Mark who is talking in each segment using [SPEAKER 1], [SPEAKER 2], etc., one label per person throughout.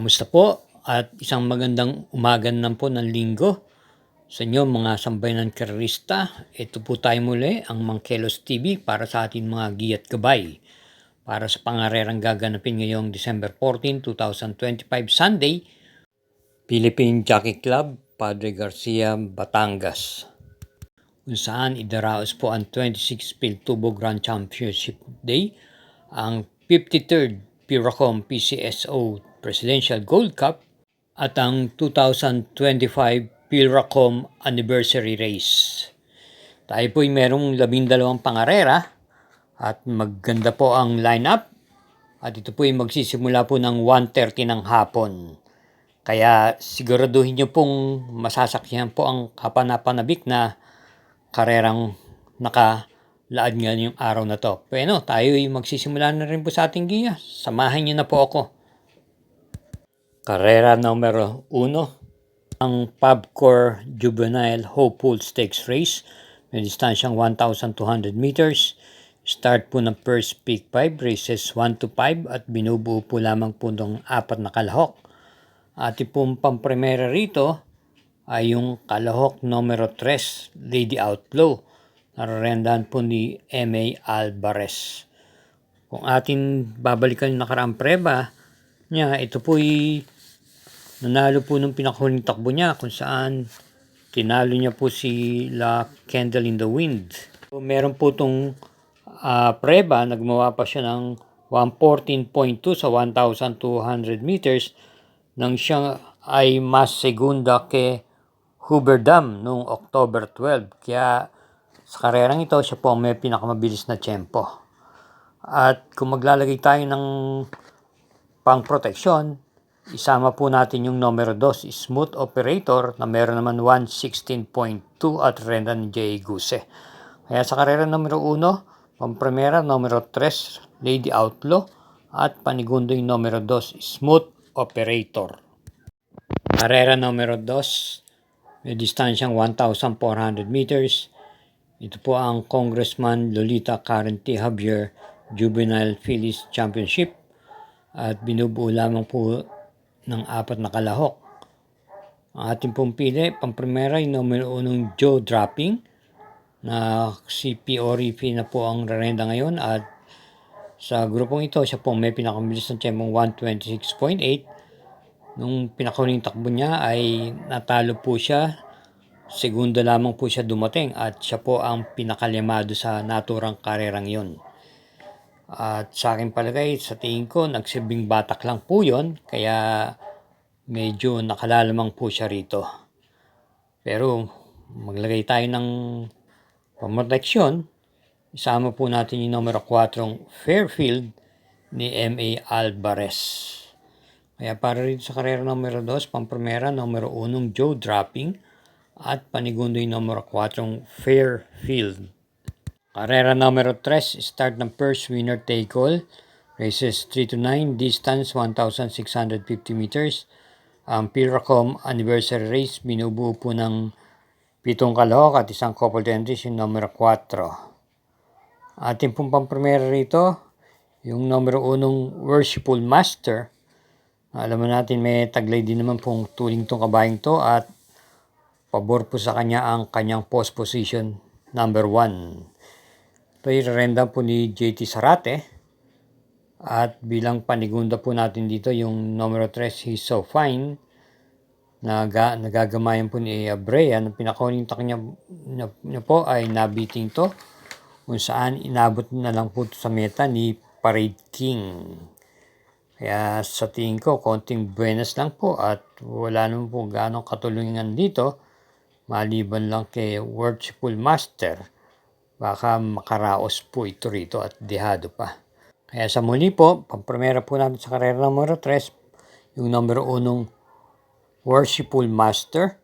[SPEAKER 1] Kamusta po? At isang magandang umaga naman po ng linggo sa inyo mga sambayanan karerista. Ito po tayo muli ang Mangkelos TV para sa ating mga giat gabay para sa pangarerang gaganapin ngayong December 14, 2025 Sunday, Philippine Jockey Club, Padre Garcia, Batangas, kung saan idaraos po ang 26th Piltubo Grand Championship Day, ang 53rd Puracom PCSO Presidential Gold Cup at ang 2025 Pilracom Anniversary Race. Tayo po'y merong 12 pangarera at maganda po ang lineup at ito po'y magsisimula po ng 1:30 ng hapon. Kaya siguraduhin nyo pong masasakyan po ang kapanapanabik na karerang nakalaad nga yung araw na to. Pero tayo'y magsisimula na rin po sa ating giya. Samahan nyo na po ako. Karera numero 1, ang Pabcor Juvenile Hopeful Stakes Race. May distansyang 1,200 meters. Start po ng first peak 5, races 1 to 5 at binubuo po lamang po ng 4 na kalahok. At pong pampremera rito ay yung kalahok numero 3, Lady Outlaw. Nararendahan po ni M.A. Alvarez. Kung atin babalikan yung nakaraang preba niya, ito po'y nanalo po nung pinakahuling takbo niya kung saan tinalo niya po si La Candle in the Wind. So, meron po itong preba, nagmawa pa siya ng 1:14.2 sa 1,200 meters nang siya ay mas segunda kay Hoover Dam noong October 12. Kaya sa karerang ito, siya po ang may pinakamabilis na tiyempo. At kung maglalagay tayo ng pang-proteksyon, isama po natin yung numero 2, Smooth Operator, na meron naman 1:16.2 at renda ni J. Guse. Kaya sa karera numero 1, pampremera numero 3, Lady Outlaw, at panigundo yung numero 2, Smooth Operator. Karera numero 2, may distansyang 1,400 meters. Ito po ang Congressman Lolita Karen T. Javier Juvenile Phillies Championship at binubuo lamang po ng 4 na kalahok. Ang ating pong pili, pampremera yung numero 1, Joe Dropping, na si P. Orifi na po ang rarenda ngayon at sa grupong ito, siya po may pinakamabilis ng tiyempong 1:26.8. Nung pinakahuling takbo niya ay natalo po siya, segundo lamang po siya dumating at siya po ang pinakalyamado sa naturang karerang yon. At sa akin palagay, sa tingin ko, nagsilbing batak lang po yon, kaya medyo nakalalamang po siya rito. Pero maglagay tayo ng pamroteksyon, isama po natin yung numero 4, Fairfield ni M.A. Alvarez. Kaya para rito sa karera numero 2, pampremera numero 1, Joe Dropping, at panigundo yung numero 4, Fairfield. Karera numero 3, start ng first winner take all, races 3 to 9, distance 1,650 meters. Ang Pilracom Anniversary Race, binubuo po ng 7 kalahok at isang coupled entries yung numero 4. Ating pong pampremera rito, yung numero 1, Worshipful Master. Alam mo natin may taglay din naman pong tuling tong kabayang to at pabor po sa kanya ang kanyang post position number 1. Ito i-renda po ni JT Sarate at bilang panigunda po natin dito yung numero 3, He's So Fine, na nagagamayan po ni Abrea. Ang pinakahuling tak niya po ay nabiting to kung saan inabot na lang po sa meta ni Parade King. Kaya sa tingin ko, konting buenas lang po at wala naman po gano'ng katulungan dito maliban lang kay Worshipful Master. Baka makaraos po ito rito at dehado pa. Kaya sa muli po, pampremera po natin sa karera numero 3, yung numero 1, Worshipful Master,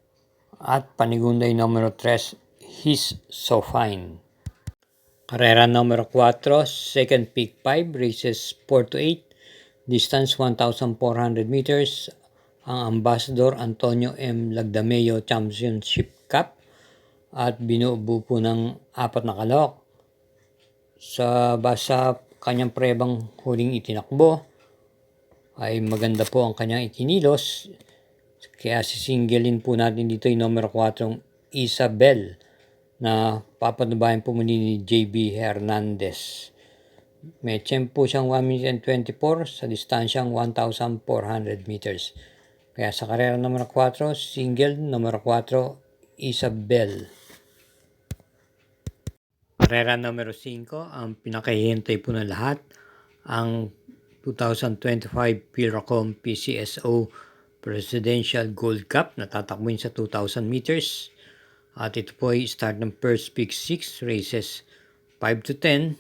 [SPEAKER 1] at panigunda yung numero 3, He's So Fine. Karera numero 4, second peak 5, races 4 to 8. Distance 1,400 meters, ang Ambassador Antonio M. Lagdameo Championship Cup at binubuo po ng 4 na kalahok. Sa basa kanyang prebang huling itinakbo ay maganda po ang kanyang ikinilos. Kaya sisingilin po natin dito yung numero 4, Isabel, na papanubayan po muli ni JB Hernandez. May tempo siyang 1 minute and 24 sa distansyang 1,400 meters. Kaya sa karera numero 4, single numero 4, Isabel. Karera numero 5, ang pinakahihintay po ng lahat, ang 2025 Pilracom PCSO Presidential Gold Cup na tatakbuhin sa 2,000 meters. At ito po ay start ng first pick 6 races 5 to 10.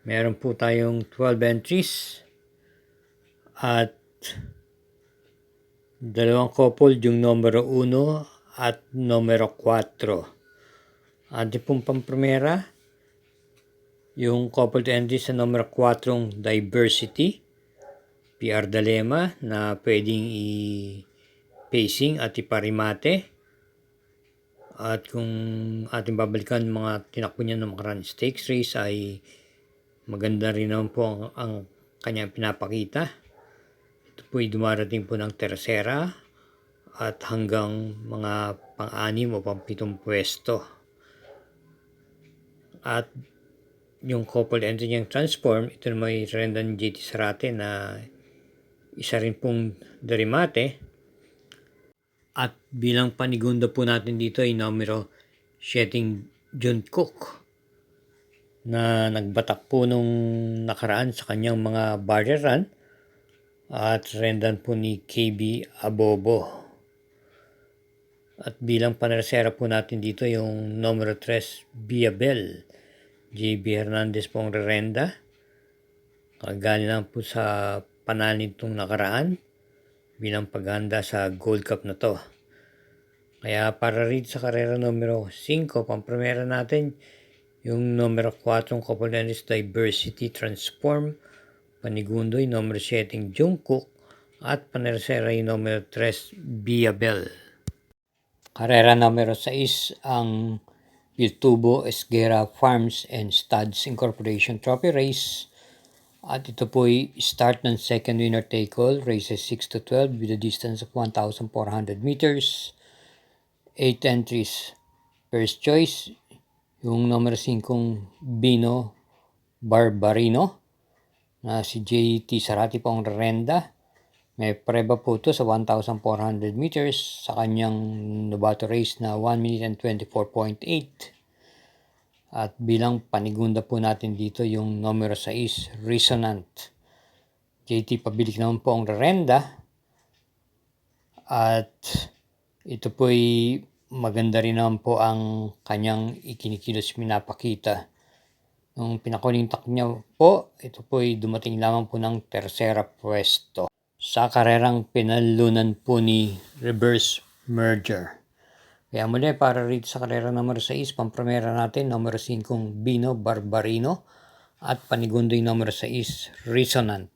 [SPEAKER 1] Meron po tayong 12 entries at dalawang couple, yung numero 1 at numero 4. At pong pampremera, yung couple entries sa numero 4, Diversity, PR Dalema, na pwedeng i-pacing at iparimate. At kung ating babalikan mga tinakbo niya ng makaraan stakes race, ay maganda rin naman po ang kanyang pinapakita. Ito po ay dumarating po ng tersera at hanggang mga pang-6 o pang-7 pwesto. At yung couple entry niyang transform, ito na may Rendan JT Sarate na isa rin pong darimate. At bilang panigunda po natin dito ay numero 7, John Cook, na nagbatak po nung nakaraan sa kanyang mga barrier run at rendan po ni KB Abobo. At bilang panersera po natin dito yung numero 3, Biabel, JB Hernandez pong rerenda. Kagaling lang po sa pananin itong nakaraan bilang paghanda sa Gold Cup na to. Kaya para rin sa karera numero 5, pampremera natin yung numero 4, couple entries Diversity Transform, panigundo yung numero 7, Jungkook, at panersera yung numero 3, Biabel. Karera numero 6, ang Piltubo Esguera Farms and Studs Incorporation Trophy Race. At ito po ay start ng second winner take all, races 6 to 12 with a distance of 1,400 meters. 8 entries. First choice, yung numero 5, Bino Barbarino, na si JT Sarati po ang rerenda. May preba po ito sa 1,400 meters sa kanyang Novato race na 1 minute and 24.8. At bilang panigunda po natin dito yung numero 6, Resonant. JT Pabilik naman po ang rerenda. At ito po ay maganda rin naman po ang kanyang ikinikilos pinapakita. Nung pinakuling tak niya po, ito po ay dumating lamang po ng tersera pwesto sa karerang pinalunan po ni Reverse Merger. Kaya muli, para rito sa karera numero 6, pampremera natin numero 5, Bino Barbarino, at panigundo yung numero 6, Resonant.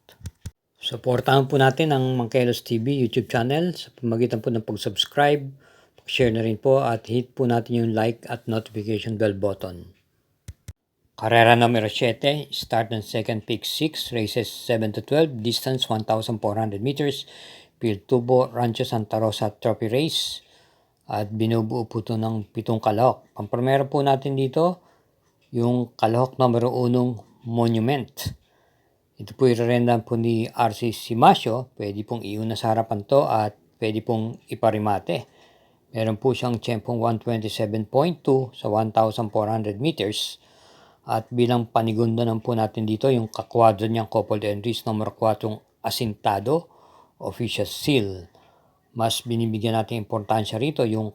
[SPEAKER 1] Suportahan po natin ang Mangkelos TV YouTube channel sa pamagitan po ng pag-subscribe, share na rin po at hit po natin yung like at notification bell button. Karera numero 7, start ng second pick 6, races 7 to 12, distance 1,400 meters, Piltubo Rancho Santa Rosa Trophy Race. At binubuo po ito ng 7 kalahok. Pampremera po natin dito yung kalahok numero 1, Monument. Ito po irerendan po ni RC Simasio. Pwede pong iuna sa harapan to at pwede pong iparimate. Meron po siyang tiyempong 127.2 sa 1,400 meters. At bilang panigunda po natin dito yung kakwadro niyang coupled entries numero 4, Asintado, Official Seal. Mas binibigyan natin importansya rito yung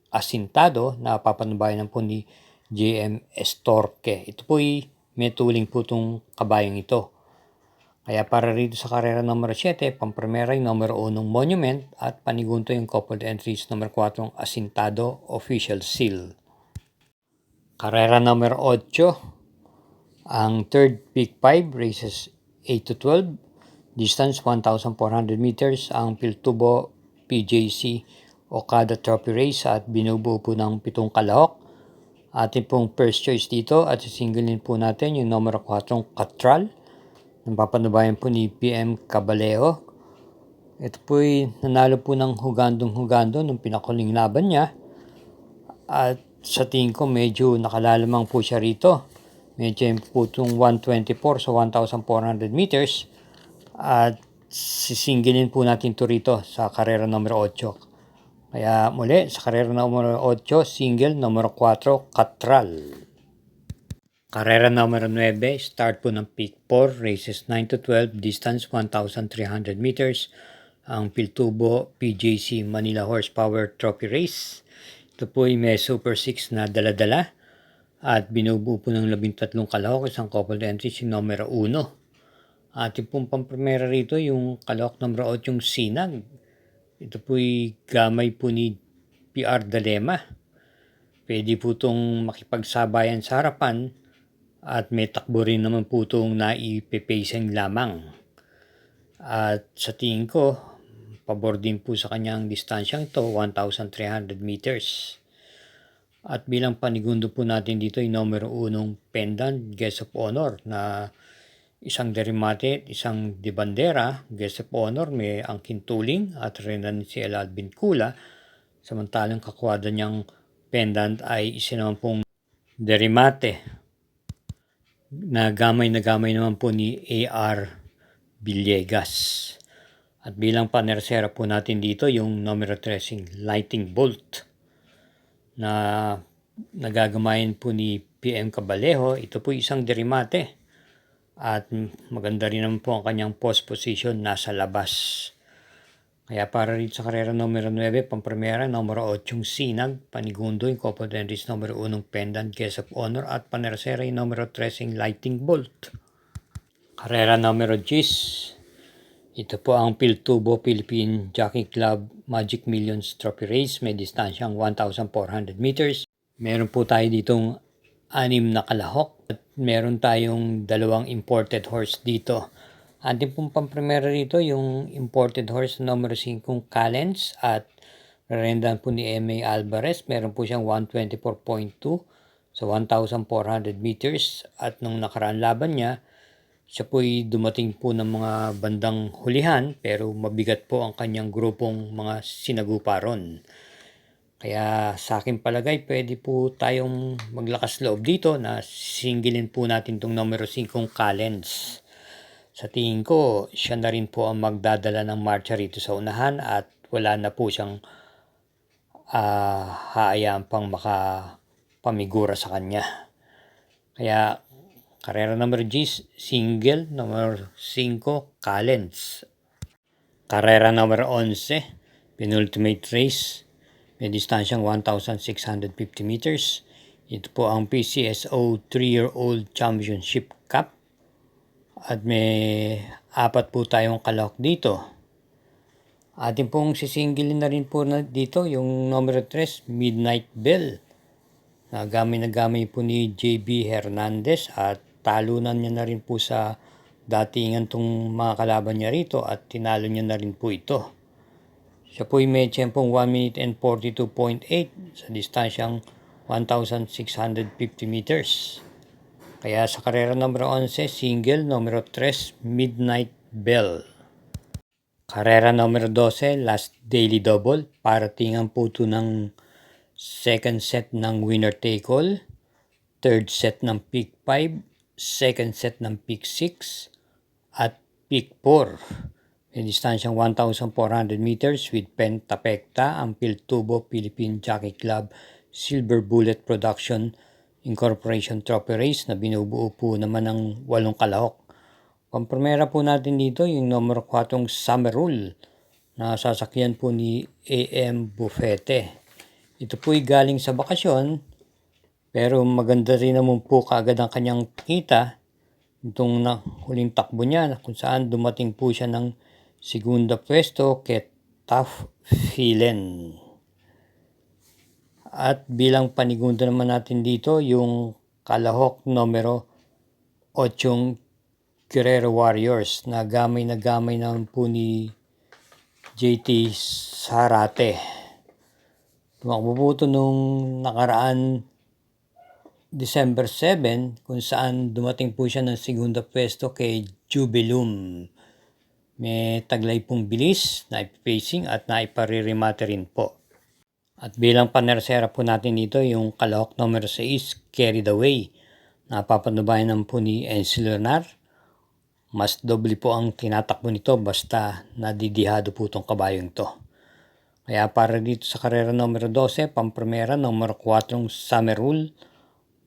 [SPEAKER 1] Asintado na papanubayan po ni JM Estorque. Ito po ay may tuling po itong kabayang ito. Kaya para rito sa karera numero 7, pampremera yung numero 1, Monument, at panigunto yung coupled entries numero 4, Asintado, Official Seal. Karera numero 8, ang third pick 5, races 8 to 12, distance 1,400 meters, ang Piltubo PJC Okada Trophy Race at binubuo po ng 7 kalahok. Ating pong first choice dito at sisingilin po natin yung numero 4, Catral. Napapanubayan po ni PM Cabalejo. Ito po'y nanalo po ng hugandong-hugando nung pinakuling laban niya. At sa tingin ko medyo nakalalamang po siya rito. Medyo po itong 124 sa 1,400 meters. At sisingilin po natin ito rito sa karera numero 8. Kaya muli sa karera numero 8, single numero 4, Katral. Karera numero 9, start po ng peak 4, races 9 to 12, distance 1,300 meters. Ang Piltubo PJC Manila Horsepower Trophy Race. Ito po ay may Super 6 na dala-dala at binubuo po ng 13 kalahok, isang coupled entries yung numero 1. At yung pong pamprimera rito yung kalahok numero 8 yung Sinag. Ito po ay gamay po ni PR Dalema. Pwede po itong makipagsabayan sa harapan at may takbo rin naman po itong naipipacing lamang. At sa tingin ko, pabor din po sa kanyang distansyang to, 1,300 meters. At bilang panigundo po natin dito yung numero 1 pendant, Guest of Honor, na isang derimate, isang de bandera. Guest of Honor may Angkin Tuling at Renan si El Alvin Kula. Samantalang kakwada niyang pendant ay isa naman pong derimate na gamay naman po ni AR Villegas. At bilang panersera po natin dito yung numero 3 Lightning Bolt na nagagamayan po ni PM Cabalejo. Ito po isang derimate at maganda rin naman po ang kanyang post position nasa labas. Kaya para rin sa karera numero 9, pampremera numero 8 Sinag, panigundo yung coupled entries numero 1 pendant, Guest of Honor at panersera yung numero 3 Lightning Bolt. Karera numero 10. Ito po ang Piltubo Philippine Jockey Club Magic Millions Trophy Race. May distansyang 1,400 meters. Meron po tayo ditong 6 na kalahok at meron tayong 2 imported horse dito. Ating pong pamprimera rito yung imported horse numero 5 Callens at rerendan po ni M.A. Alvarez. Meron po siyang 124.2 sa 1,400 meters at nung nakaraan laban niya, siya po'y dumating po ng mga bandang hulihan pero mabigat po ang kanyang grupong mga sinagupa ron. Kaya sa akin palagay pwede po tayong maglakas loob dito na singilin po natin itong numero 5 Callens. Sa tingin ko siya na rin po ang magdadala ng marcha rito sa unahan at wala na po siyang haayaan pang makapamigura sa kanya. Kaya karera numero 10, single, numero 5, Callens. Karera numero 11, penultimate race. May distansyang 1,650 meters. Ito po ang PCSO 3-year-old Championship Cup. At may 4 po tayong kalahok dito. Atin pong sisingilin na rin po dito yung numero 3, Midnight Bell. Nagamay po ni JB Hernandez at talunan niya na rin po sa datingan tong mga kalaban niya rito at tinalo niya na rin po ito. Siya po ay may tiyempong 1 minute and 42.8 sa distansyang 1,650 meters. Kaya sa karera numero 11, single, numero 3, Midnight Bell. Karera numero 12, last daily double. Paratingan po ito ng second set ng winner take all, third set ng peak 5, second set ng peak 6, at peak 4. May distansyang 1,400 meters with pentapekta ang Piltubo Philippine Jockey Club Silver Bullet Production Incorporation Trophy Race na binubuo po naman ng 8 kalahok. Pampremera po natin dito yung numero 4 Summer Rule na sasakyan po ni AM Bufete. Ito po'y galing sa bakasyon pero maganda rin naman po kaagad ang kanyang kita itong huling takbo niya kung saan dumating po siya ng segunda pwesto kay Tough Feeling. At bilang panigundo naman natin dito yung kalahok numero 8 Guerrero Warriors na gamay naman po ni JT Sarate. Tumakbo po ito nung nakaraan December 7 kung saan dumating po siya ng segunda pwesto kay Jubilum. May taglay pong bilis na ipipacing at naipariremate rin po. At bilang panersera po natin dito yung kalahok numero 6, Carried Away. Napapanubayan naman po ni Enzi Leonard. Mas doble po ang tinatakbo nito basta nadidihado po itong kabayong to. Kaya para dito sa karera numero 12, pampremera numero 4, Summer Rule.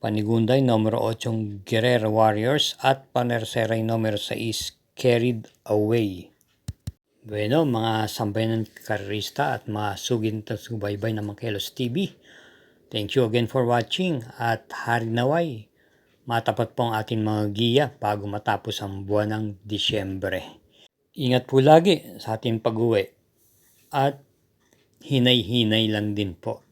[SPEAKER 1] Panigunday numero 8, Guerrero Warriors. At panerseray numero 6, Carried Away. Bueno, mga sambayan ng karerista at mga sugin at subaybay ng Mangkelos TV. Thank you again for watching at hari naway matapat po ang ating mga giya bago matapos ang buwan ng Disyembre. Ingat po lagi sa ating pag-uwi at hinay-hinay lang din po.